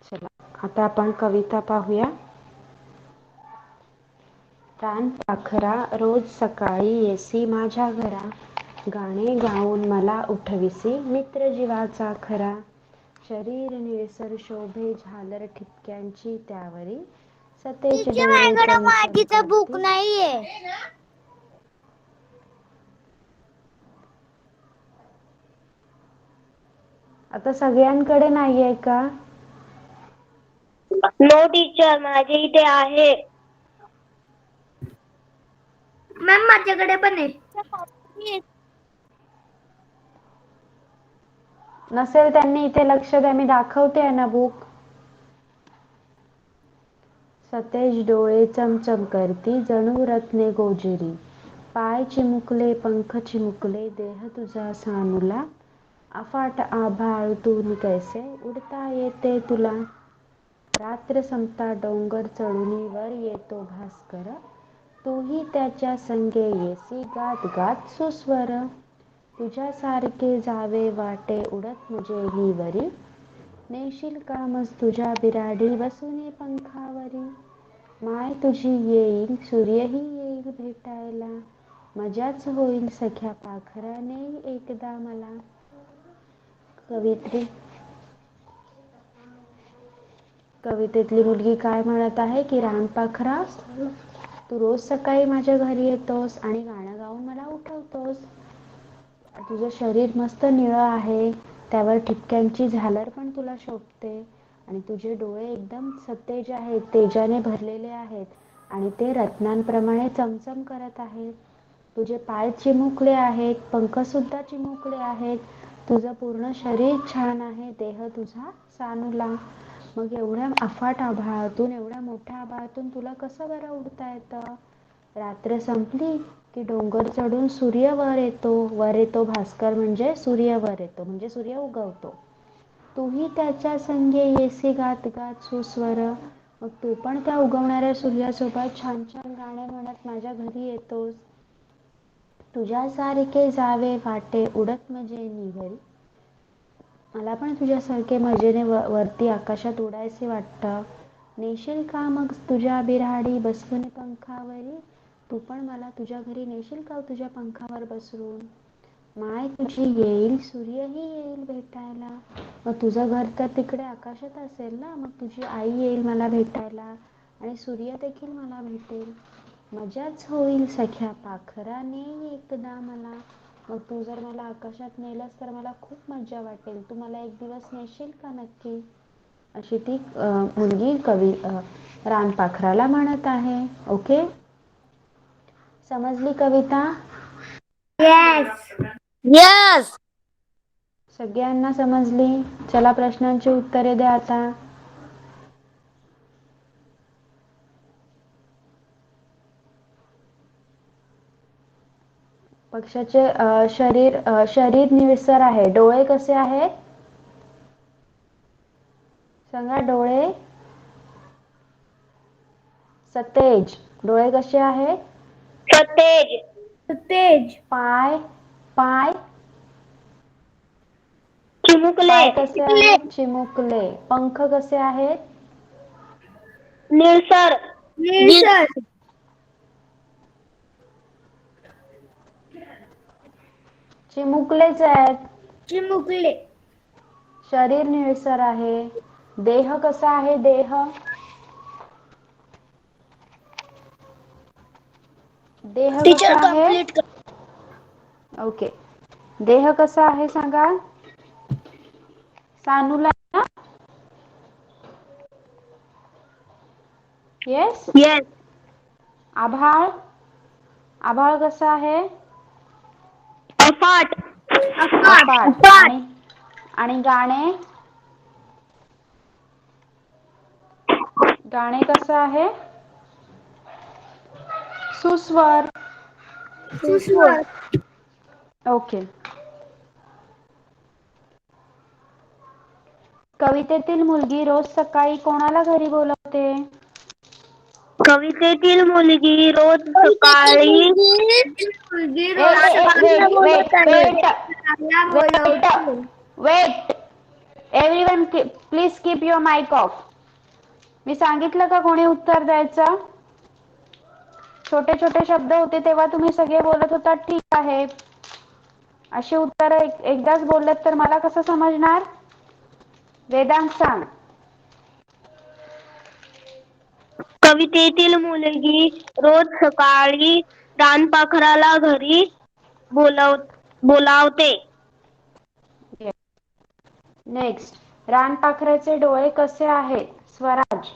चला, आता आपण कविता पाहूया. रानपाखरा रोज सकाळी येसी माझ्या घरा, गाणे गाऊन मला उठविसी मित्र जीवाचा खरा. शरीर निळसर शोभे झालर ठिपक्यांची त्यावरी, सतेज तिच्या डोळे माझ्याकडे चमचम मराठीचं बुक करती. नाहीये. आता सगळ्यांकडे नाहीये का? नो टीचर, माझ्या इथे आहे. मॅम माझ्याकडे पण आहे. नसेल त्यांनी इथे लक्ष द्या, मी दाखवते ना बुक. सतेज डोळे चमचम करती जणू रत्ने गोजिरी, पाय चिमुकले पंख चिमुकले देह तुझा सानुला, अफाट आभाळातून कैसे उडता येते तुला. रात्र संपता डोंगर चढुनी वर येतो भास्कर, तूही त्याच्या संगे येसी गात गात सुस्वर. तुझ्यासारखे जावे वाटे उडत जेलीवरी, नेशील का मज तुझ्या बिराडी बसुनी पंखावरी. माय तुझी येईल सूर्यही येईल भेटायला, मजाच होईल सख्या पाखरा नेई एकदा मला. कवितेतली मुलगी काय म्हणत आहे की, रानपाखरा तू रोज सकाळी माझ्या घरी येतोस आणि गाणं गाऊन मला उठवतोस. तुझं शरीर मस्त निळं आहे, त्यावर ठिपक्यांची झालर पण तुला शोभते, आणि तुझे डोळे एकदम सतेज आहेत, तेजाने भरलेले आहेत आणि ते रत्नांप्रमाणे चमचम करत आहेत. तुझे पाय चिमुकले आहेत, पंख सुद्धा चिमुकले आहेत, तुझं पूर्ण शरीर छान आहे, देह तुझा सानुला. मग एवढ्या अफाट आभाळातून, एवढ्या मोठ्या आभाळातून तुला कसं बरं उडता येतं? रात्र संपली की डोंगर चढून सूर्य वर येतो, वर येतो भास्कर म्हणजे सूर्य वर येतो, म्हणजे सूर्य उगवतो. तूही त्याच्या संगे येसी गात गात सुस्वर, मग तू पण त्या उगवणाऱ्या सूर्यासोबत छान छान गाणे म्हणत माझ्या घरी येतोस. तुझ्यासारखे जावे वाटे उडत जेनी वरी, मला पण तुझ्यासारखे मजेने वरती आकाशात उडायचे वाटतं. नेशील का मग तुझ्या बिऱ्हाडी बसवून पंखावरी, तू पण मला तुझ्या घरी नेशील का तुझ्या पंखावर बसवून. माय तुझी येईल सूर्यही येईल भेटायला, मग तुझं घर तर तिकडे आकाशात असेल ना, मग तुझी आई येईल मला भेटायला आणि सूर्य देखील मला भेटेल. मजाच होईल सख्या पाखरा नेई एकदा मला, मग तू जर मला आकाशात नेलंस तर मला खूप मजा वाटेल. तू मला एक दिवस नेशील का नक्की? अशी ती मुलगी रानपाखराला म्हणत आहे. ओके, समजली कविता? Yes yes. सगळ्यांना समजली? चला प्रश्नांची उत्तरे द्या आता. पक्षाचे शरीर निळसर आहे, डोळे कसे आहेत सांगा? डोळे सतेज, डोळे कसे आहेत? सतेज. सतेज. पाय पाय चिमुकले. पाय कसे आहेत? चिमुकले. पंख कसे आहेत? निळसर. निळसर. चिमुकलेच आहेत. चिमुकले. शरीर निळसर आहे. देह कसा आहे? देह देह टीचर कसा आहे? कंप्लीट कर. ओके, देह कसा आहे सांगा? सानूला ना? येस. येस. आभाळ, आभाळ कसा आहे? अफाट. अफाट. आणि गाणे, गाणे कसं आहे? सुस्वर. सुस्वर. ओके. कवितेतील मुलगी रोज सकाळी कोणाला घरी बोलवते? कवितेतील मुलगी रोज सकाळी मुलगी ए रोज ए ए सकाळी वेट वेट वेट घराला वेट बोलवते. Wait everyone please keep your mike off. मी सांगितलं का कोणी उत्तर द्यायचं? छोटे छोटे शब्द होते तेव्हा तुम्ही सगळे बोलत होता ठीक आहे. अशी उत्तर एकदाच बोललेत तर मला कसं समजणार? वेदांत सांग. कवितेतील मुलगी रोज सकाळी रानपाखराला घरी बोलावते. नेक्स्ट, रानपाखराचे डोळे कसे आहेत? स्वराज.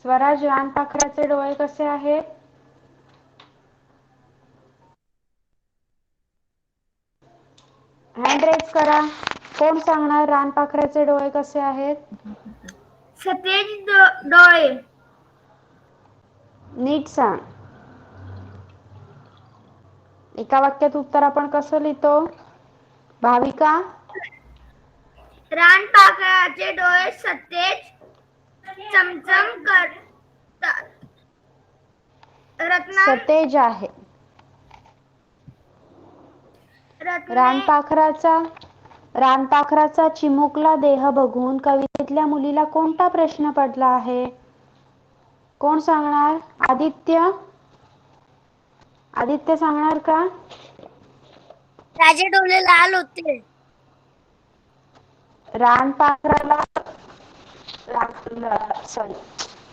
स्वराज, रानपाखराचे डोळे कसे आहेत? हँड रेज करा. कोण सांगणार रानपाखराचे डोळे कसे आहेत? सतेज डोळे. नीट सांग. एका वाक्यात उत्तर आपण कसं लिहितो? भाविका. रानपाखराचे डोळे सतेज चमचम करतात. सतेज आहे. रत्ने रानपाखराचा चिमुकला देह बघून कवितेतल्या मुलीला कोणता प्रश्न पडला आहे? कोण सांगणार? आदित्य सांगणार का? त्याचे डोळे लाल होते.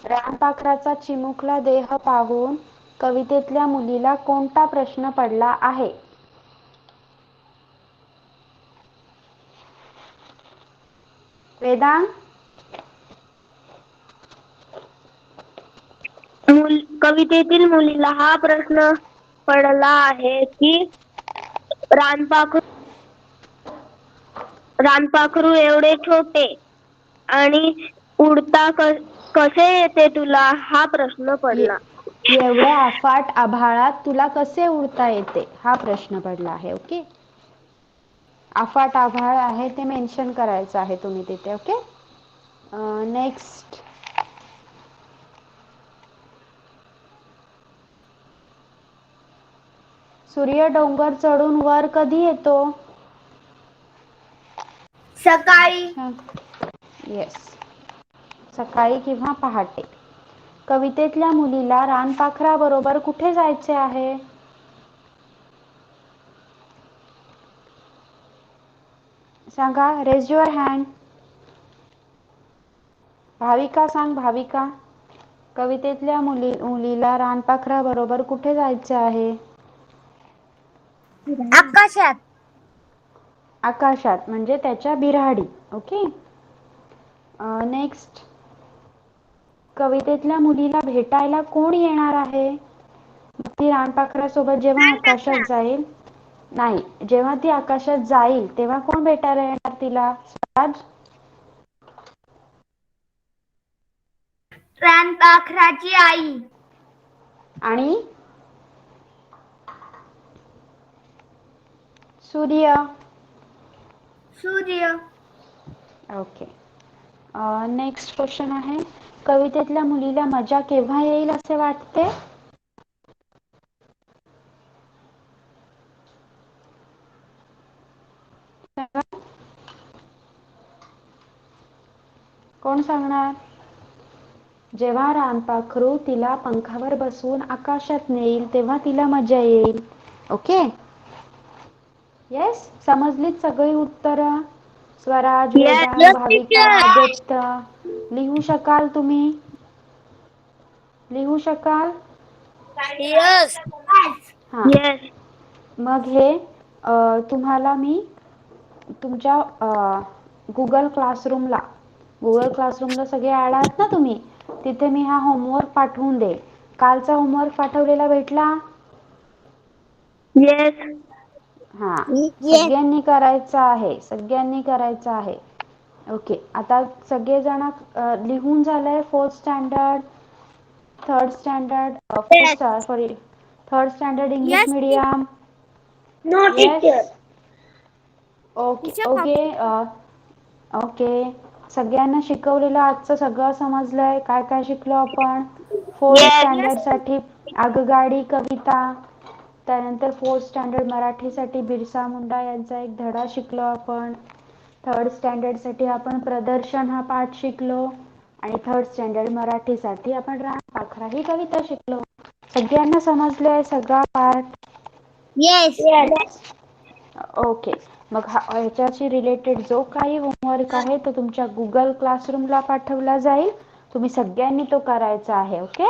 रानपाखराचा चिमुकला देह पाहून कवितेतल्या मुलीला कोणता प्रश्न पडला आहे? वेदांत. कवितेतील मुलीला हा प्रश्न पडला आहे की रानपाखरू एवढे छोटे आणि उडता कसे येते तुला, हा प्रश्न पडला. एवढ्या अफाट आभाळात तुला कसे उडता येते, हा प्रश्न पडला आहे. ओके. अफाट आभाळ आहे ते मेन्शन करायचं आहे तुम्ही तिथे. ओके. नेक्स्ट. सूर्य डोंगर चढून वर कधी येतो? सकाळी. येस, सकाळी किंवा पहाटे. कवितेतल्या मुलीला रानपाखराबरोबर कुठे जायचे आहे? सांगा. Raise your hand. भाविका सांग. भाविका, कवितेतल्या मुलीला रानपाखराबरोबर कुठे जायचे आहे? आकाशात. आकाशात म्हणजे त्याच्या बिऱ्हाडी. ओके. नेक्स्ट, कवितेतल्या मुलीला भेटायला कोण येणार आहे? ती रानपाखरासोबत जेव्हा आकाशात जाईल, नाही, जेव्हा ती आकाशात जाईल तेव्हा कोण भेटायला येणार तिला? स्वराज. रानपाखराची आई. आणि सूर्य. ओके. नेक्स्ट क्वेश्चन आहे, कवितेतल्या मुलीला मजा केव्हा येईल असे वाटते? कोण सांगणार? जेव्हा रानपाखरू तिला पंखावर बसवून आकाशात नेईल तेव्हा तिला मजा येईल. ओके. येस, समजलीत सगळी उत्तरं? स्वराज, वेदांत, भाविका, आदित्य. लिहू शकाल तुम्ही? लिहू शकाल? यस. हां. मग हे तुम्हाला मी तुमच्या गुगल क्लासरूमला सगळे ॲड आहात ना तुम्ही, तिथे मी हा होमवर्क पाठवून देईल. कालचा होमवर्क पाठवलेला भेटला? येस. हां, सगळ्यांनी करायचं आहे. ओके. आता सगळेजण लिहून झालंय? Fourth standard, third standard English medium. No teacher. Yes. Okay okay. Okay, सगळ्यांना शिकवलेलं आजचं सगळं समजलंय? काय काय शिकलो आपण? Fourth yes. स्टँडर्डसाठी आगगाडी कविता, त्यानंतर फोर्थ स्टँडर्ड मराठीसाठी बिरसा मुंडा यांचा एक धडा शिकलो आपण. थर्ड स्टँडर्डसाठी आपण प्रदर्शन हा पाठ शिकलो आणि थर्ड स्टँडर्ड मराठीसाठी आपण रानपाखरा ही कविता शिकलो. सगळ्यांना समजलंय सगळा पाठ? येस. ओके, मग ह्याच्याशी रिलेटेड जो काही होमवर्क आहे तो तुमच्या गुगल क्लासरूमला पाठवला जाईल. तुम्ही सगळ्यांनी तो करायचा आहे. Okay.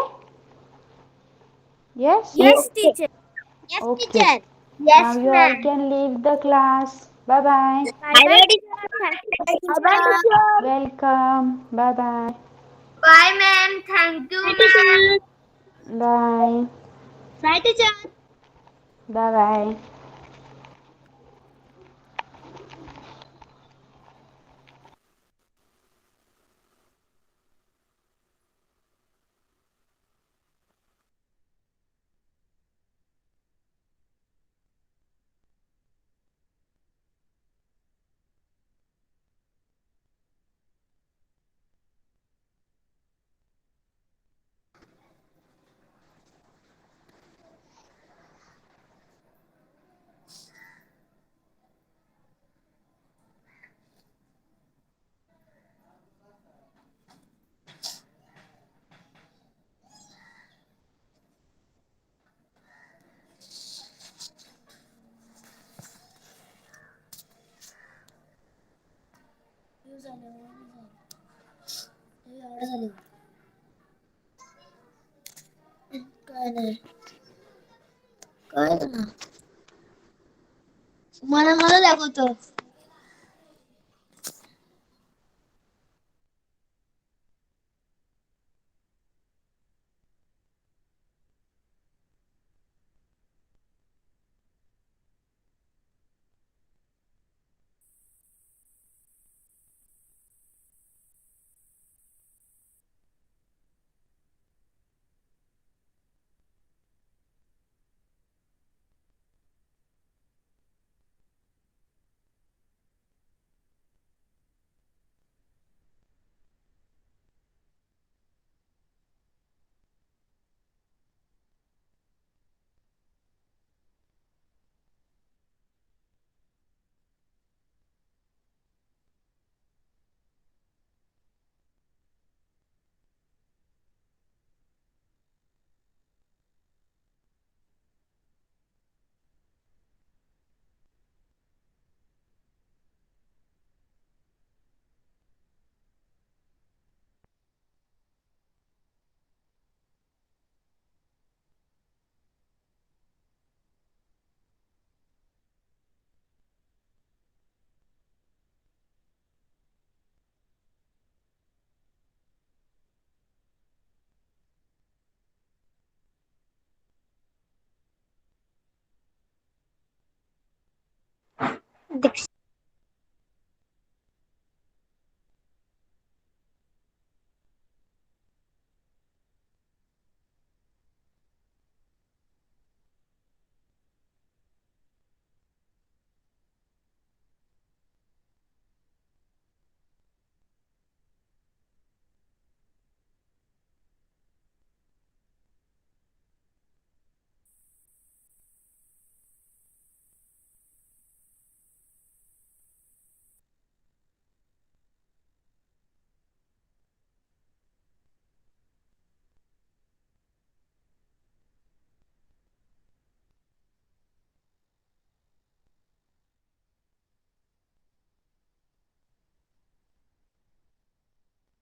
Yes. Yes teacher. Yes okay, teacher. Now you all can leave the class. Bye bye. Bye bye teacher. Thank you. Welcome. Bye bye. Bye ma'am. Thank you ma'am. Bye. Bye teacher. Bye bye. काय नाही. काय ना मला दाखवतो.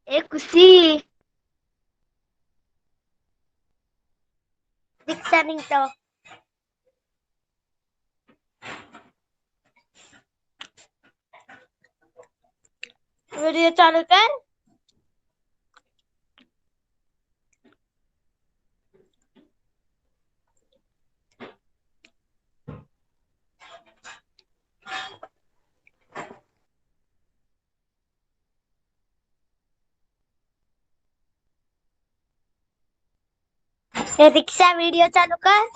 एक खुशी दीक्षा निघतो. व्हिडिओ चालू कर. दीक्षा व्हिडिओ चालू कर.